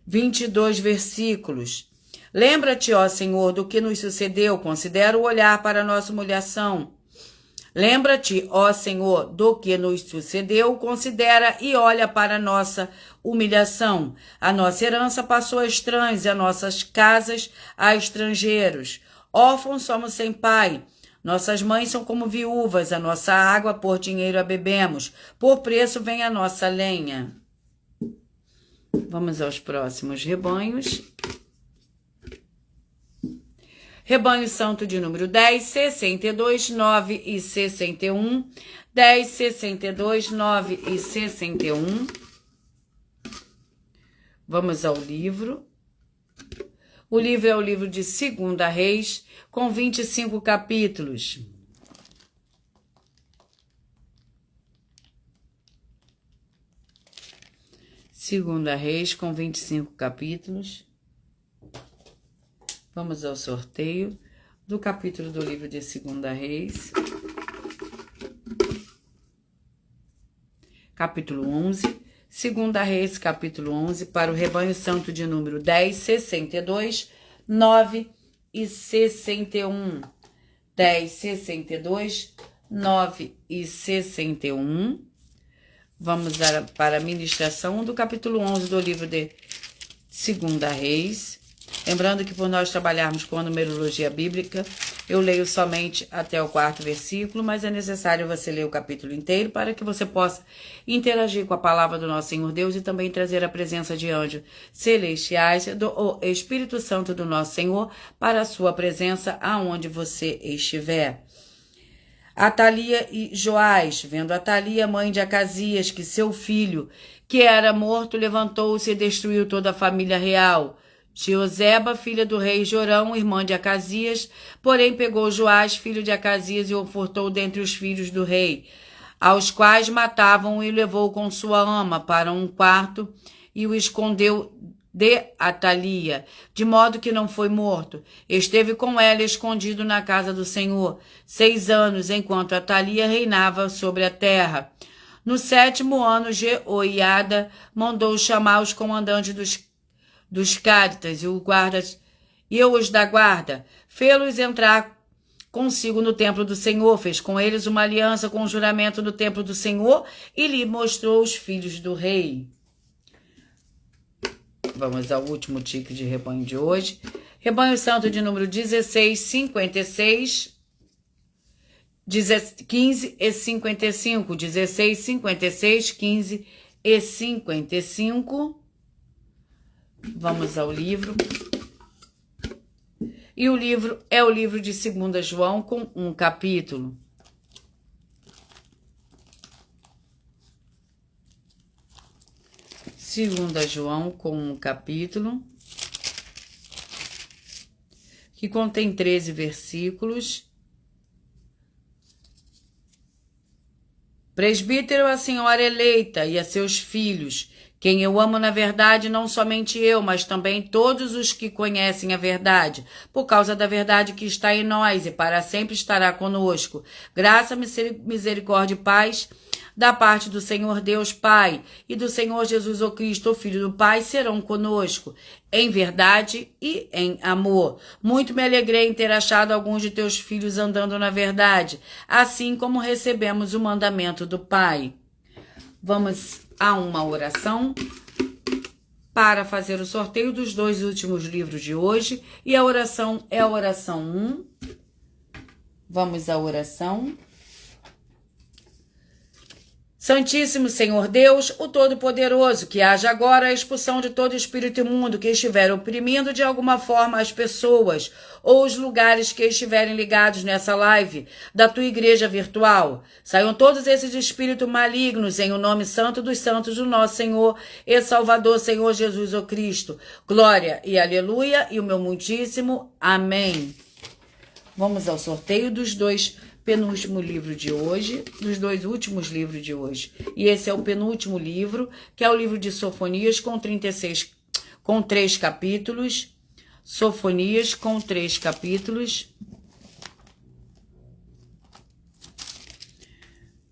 22 versículos. Lembra-te, ó Senhor, do que nos sucedeu, considera o olhar para a nossa humilhação. Lembra-te, ó Senhor, do que nos sucedeu, considera e olha para a nossa humilhação. A nossa herança passou a estranhos e as nossas casas a estrangeiros. Órfãos somos sem pai. Nossas mães são como viúvas, a nossa água por dinheiro a bebemos. Por preço vem a nossa lenha. Vamos aos próximos rebanhos. Rebanho santo de número 10, 62, 9 e 61. 10, 62, 9 e 61. Vamos ao livro. O livro é o livro de 2 Reis, com 25 capítulos. Segunda Reis, com 25 capítulos. Vamos ao sorteio do capítulo do livro de 2 Reis. Capítulo 11. 2 Reis, capítulo 11, para o rebanho santo de número 10, 62, 9 e 61. 10, 62, 9 e 61. Vamos para a ministração do capítulo 11 do livro de 2 Reis. Lembrando que por nós trabalharmos com a numerologia bíblica, eu leio somente até o 4º versículo, mas é necessário você ler o capítulo inteiro para que você possa interagir com a palavra do nosso Senhor Deus e também trazer a presença de anjos celestiais do Espírito Santo do nosso Senhor para a sua presença aonde você estiver. Atalia e Joás, vendo Atalia, mãe de Acasias, que seu filho, que era morto, levantou-se e destruiu toda a família real. Jeoseba, filha do rei Jorão, irmã de Acasias, porém pegou Joás, filho de Acasias, e o furtou dentre os filhos do rei, aos quais matavam, e o levou com sua ama para um quarto e o escondeu de Atalia, de modo que não foi morto. Esteve com ela escondido na casa do Senhor 6 anos, enquanto Atalia reinava sobre a terra. No 7º ano, Jeoiada mandou chamar os comandantes dos cáritas e os da guarda, fê-los entrar consigo no templo do Senhor, fez com eles uma aliança com o juramento no templo do Senhor e lhe mostrou os filhos do rei. Vamos ao último tique de rebanho de hoje. Rebanho santo de número 16, 56, 15 e 55. 16, 56, 15 e 55. Vamos ao livro. E o livro é o livro de 2 João, com 1 capítulo. 2 João, com um capítulo, que contém 13 versículos. Presbítero, a senhora eleita e a seus filhos, quem eu amo na verdade, não somente eu, mas também todos os que conhecem a verdade, por causa da verdade que está em nós e para sempre estará conosco. Graça, misericórdia e paz da parte do Senhor Deus Pai e do Senhor Jesus o Cristo, o Filho do Pai, serão conosco, em verdade e em amor. Muito me alegrei em ter achado alguns de teus filhos andando na verdade, assim como recebemos o mandamento do Pai. Vamos a uma oração para fazer o sorteio dos 2 últimos livros de hoje. E a oração é a oração 1. Vamos à oração. Santíssimo Senhor Deus, o Todo-Poderoso, que haja agora a expulsão de todo espírito imundo que estiver oprimindo de alguma forma as pessoas ou os lugares que estiverem ligados nessa live da tua igreja virtual. Saiam todos esses espíritos malignos em o nome santo dos santos do nosso Senhor e Salvador, Senhor Jesus o Cristo. Glória e aleluia e o meu muitíssimo amém. Vamos ao sorteio dos 2 penúltimo livro de hoje, dos 2 últimos livros de hoje. E esse é o penúltimo livro, que é o livro de Sofonias, com 3 capítulos. Sofonias, com 3 capítulos.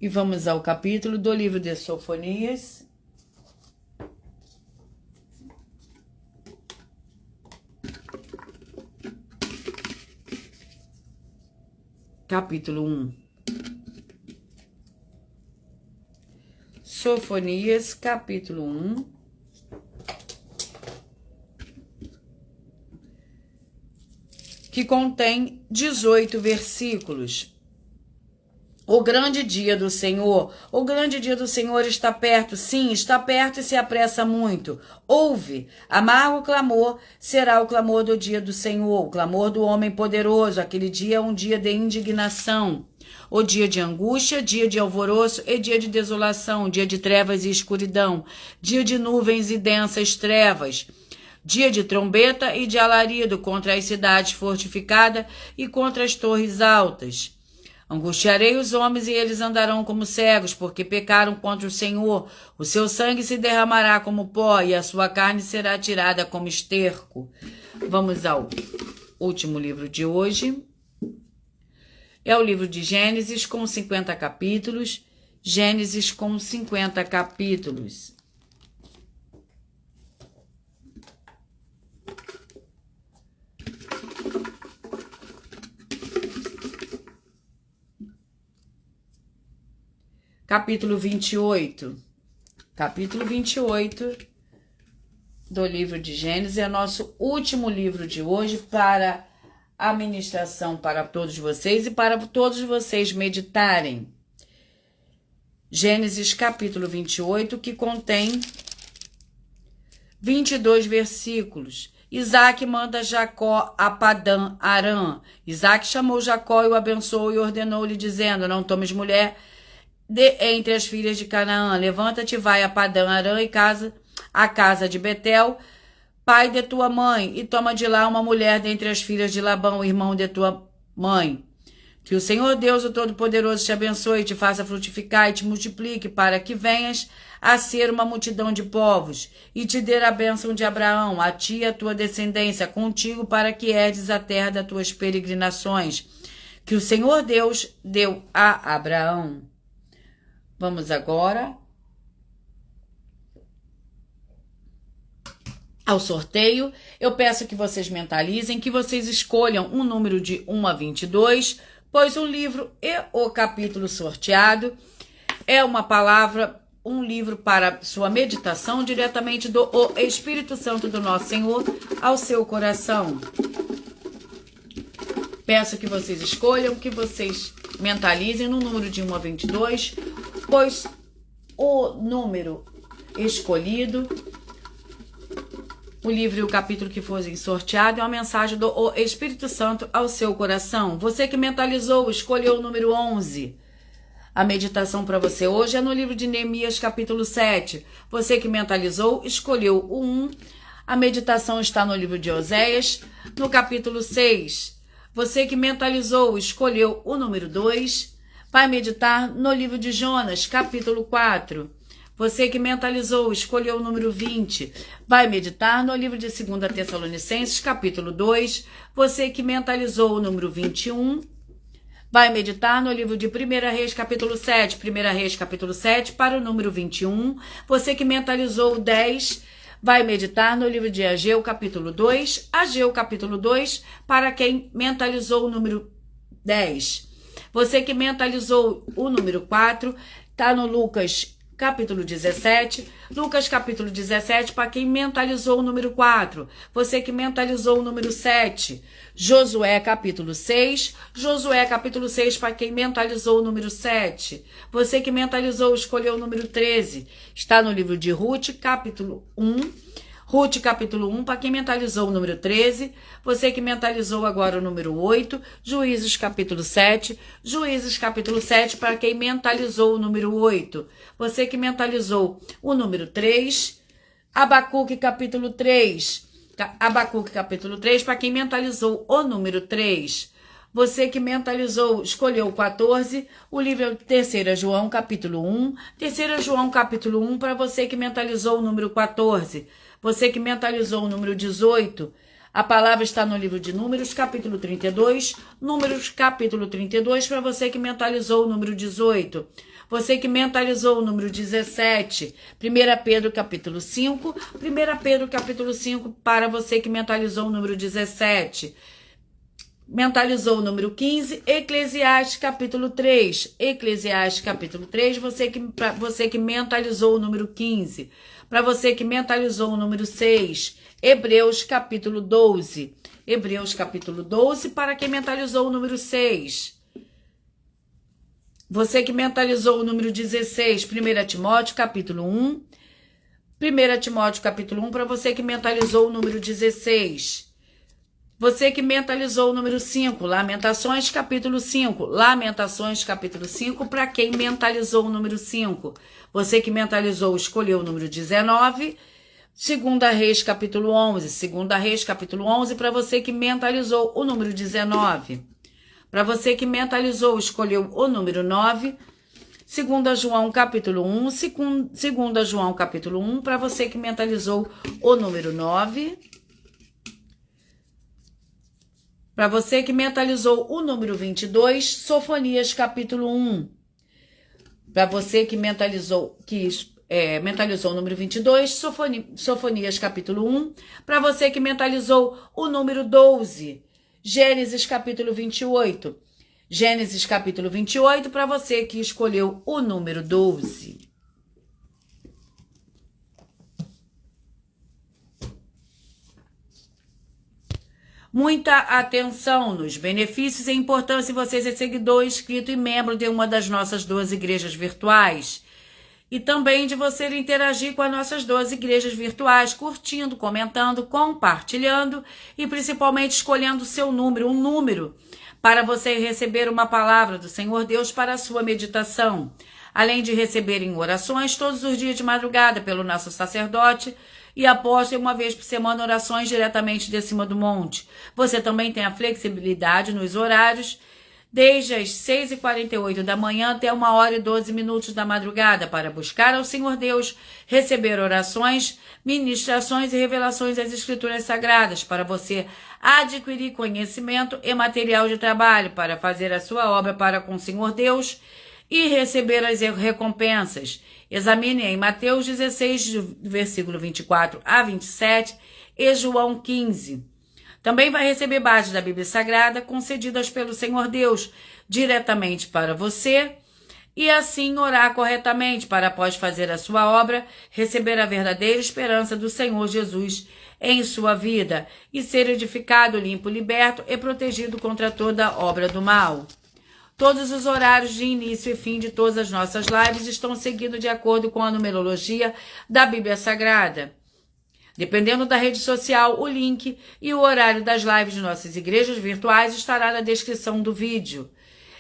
E vamos ao capítulo do livro de Sofonias. Capítulo 1. Sofonias, capítulo 1. Que contém 18 versículos. O grande dia do Senhor. O grande dia do Senhor está perto. Sim, está perto e se apressa muito. Ouve, amargo clamor será o clamor do dia do Senhor, o clamor do homem poderoso. Aquele dia é um dia de indignação. O dia de angústia, dia de alvoroço e dia de desolação, dia de trevas e escuridão, dia de nuvens e densas trevas, dia de trombeta e de alarido contra as cidades fortificadas e contra as torres altas. Angustiarei os homens e eles andarão como cegos, porque pecaram contra o Senhor. O seu sangue se derramará como pó e a sua carne será tirada como esterco. Vamos ao último livro de hoje. É o livro de Gênesis, com 50 capítulos. Gênesis, com 50 capítulos. Capítulo 28. Capítulo 28 do livro de Gênesis é nosso último livro de hoje para a ministração para todos vocês e para todos vocês meditarem. Gênesis capítulo 28, que contém 22 versículos. Isaac manda Jacó a Padã Arã. Isaac chamou Jacó e o abençoou e ordenou-lhe, dizendo: não tomes mulher entre as filhas de Canaã. Levanta-te, vai a Padã Arã e a casa de Betel, pai de tua mãe, e toma de lá uma mulher dentre as filhas de Labão, irmão de tua mãe. Que o Senhor Deus, o Todo-Poderoso, te abençoe, te faça frutificar e te multiplique, para que venhas a ser uma multidão de povos, e te dê a bênção de Abraão, a ti e a tua descendência, contigo, para que herdes a terra das tuas peregrinações, que o Senhor Deus deu a Abraão. Vamos agora ao sorteio. Eu peço que vocês mentalizem, que vocês escolham um número de 1 a 22, pois o livro e o capítulo sorteado é uma palavra, um livro para sua meditação diretamente do Espírito Santo do nosso Senhor ao seu coração. Peço que vocês escolham, que vocês mentalizem no número de 1 a 22, pois o número escolhido, o livro e o capítulo que fossem sorteado é uma mensagem do Espírito Santo ao seu coração. Você que mentalizou, escolheu o número 11. A meditação para você hoje é no livro de Neemias, capítulo 7. Você que mentalizou, escolheu o 1. A meditação está no livro de Oséias, no capítulo 6. Você que mentalizou, escolheu o número 2. Vai meditar no livro de Jonas, capítulo 4. Você que mentalizou, escolheu o número 20. Vai meditar no livro de 2 Tessalonicenses, capítulo 2. Você que mentalizou o número 21. Vai meditar no livro de 1 Reis, capítulo 7. 1 Reis, capítulo 7, para o número 21. Você que mentalizou o 10, vai meditar no livro de Ageu, capítulo 2. Ageu, capítulo 2, para quem mentalizou o número 10. Você que mentalizou o número 4, está no Lucas, capítulo 17. Lucas, capítulo 17, para quem mentalizou o número 4. Você que mentalizou o número 7. Josué, capítulo 6. Josué, capítulo 6, para quem mentalizou o número 7. Você que mentalizou, escolheu o número 13. Está no livro de Ruth, capítulo 1. Ruth, capítulo 1, para quem mentalizou o número 13. Você que mentalizou agora o número 8. Juízes, capítulo 7. Juízes, capítulo 7, para quem mentalizou o número 8. Você que mentalizou o número 3. Abacuque, capítulo 3. Abacuque, capítulo 3, para quem mentalizou o número 3. Você que mentalizou, escolheu o 14, o livro 3 João, capítulo 1. 3 João, capítulo 1, para você que mentalizou o número 14. Você que mentalizou o número 18, a palavra está no livro de Números, capítulo 32. Números, capítulo 32, para você que mentalizou o número 18. Você que mentalizou o número 17. 1 Pedro, capítulo 5. 1 Pedro, capítulo 5, para você que mentalizou o número 17. Mentalizou o número 15, Eclesiastes capítulo 3. Eclesiastes capítulo 3, você que mentalizou o número 15. Para você que mentalizou o número 6, Hebreus capítulo 12. Hebreus capítulo 12, para quem mentalizou o número 6. Você que mentalizou o número 16, 1 Timóteo capítulo 1. 1 Timóteo capítulo 1, para você que mentalizou o número 16. Você que mentalizou o número 5, Lamentações, capítulo 5. Lamentações, capítulo 5, para quem mentalizou o número 5. Você que mentalizou, escolheu o número 19. 2 Reis, capítulo 11. 2 Reis, capítulo 11, para você que mentalizou o número 19. Para você que mentalizou, escolheu o número 9. 2 João, capítulo 1. 2 João, capítulo 1, para você que mentalizou o número 9. Para você que mentalizou o número 22, Sofonias capítulo 1. Para você que mentalizou o número 22, Sofonias capítulo 1. Para você que mentalizou o número 12, Gênesis capítulo 28. Gênesis capítulo 28, para você que escolheu o número 12. Muita atenção nos benefícios e importância de você ser seguidor, inscrito e membro de uma das nossas 12 igrejas virtuais. E também de você interagir com as nossas 12 igrejas virtuais, curtindo, comentando, compartilhando e principalmente escolhendo o seu número, um número, para você receber uma palavra do Senhor Deus para a sua meditação. Além de receberem orações todos os dias de madrugada pelo nosso sacerdote, e após uma vez por semana orações diretamente de cima do monte. Você também tem a flexibilidade nos horários, desde as 6h48 da manhã até 1h12 da madrugada, para buscar ao Senhor Deus, receber orações, ministrações e revelações das Escrituras Sagradas, para você adquirir conhecimento e material de trabalho, para fazer a sua obra para com o Senhor Deus e receber as recompensas. Examine em Mateus 16, versículo 24 a 27 e João 15. Também vai receber bases da Bíblia Sagrada concedidas pelo Senhor Deus diretamente para você e assim orar corretamente para, após fazer a sua obra, receber a verdadeira esperança do Senhor Jesus em sua vida e ser edificado, limpo, liberto e protegido contra toda obra do mal. Todos os horários de início e fim de todas as nossas lives estão seguindo de acordo com a numerologia da Bíblia Sagrada. Dependendo da rede social, o link e o horário das lives de nossas igrejas virtuais estará na descrição do vídeo.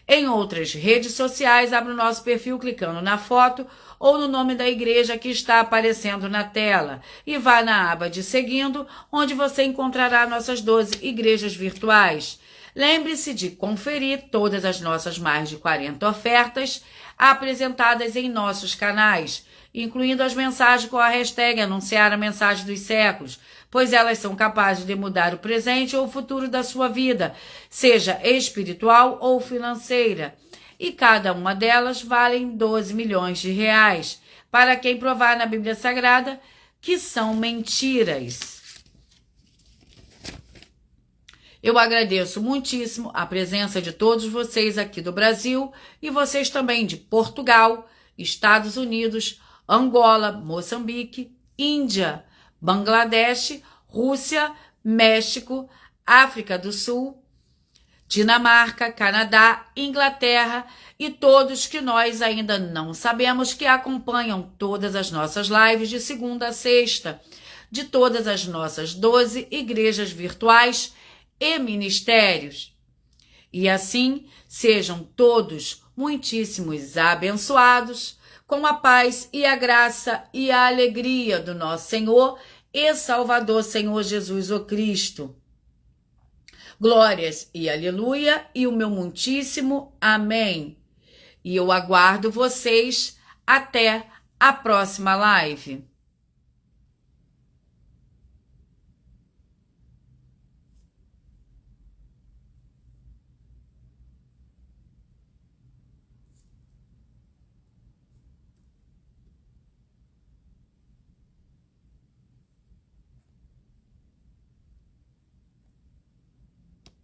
Em outras redes sociais, abra o nosso perfil clicando na foto ou no nome da igreja que está aparecendo na tela e vá na aba de seguindo, onde você encontrará nossas 12 igrejas virtuais. Lembre-se de conferir todas as nossas mais de 40 ofertas apresentadas em nossos canais, incluindo as mensagens com a hashtag Anunciar a Mensagem dos Séculos, pois elas são capazes de mudar o presente ou o futuro da sua vida, seja espiritual ou financeira. E cada uma delas vale 12 milhões de reais, para quem provar na Bíblia Sagrada que são mentiras. Eu agradeço muitíssimo a presença de todos vocês aqui do Brasil e vocês também de Portugal, Estados Unidos, Angola, Moçambique, Índia, Bangladesh, Rússia, México, África do Sul, Dinamarca, Canadá, Inglaterra e todos que nós ainda não sabemos que acompanham todas as nossas lives de segunda a sexta, de todas as nossas 12 igrejas virtuais e ministérios. E assim, sejam todos muitíssimos abençoados, com a paz e a graça e a alegria do nosso Senhor e Salvador, Senhor Jesus o Cristo. Glórias e aleluia e o meu muitíssimo amém. E eu aguardo vocês até a próxima live.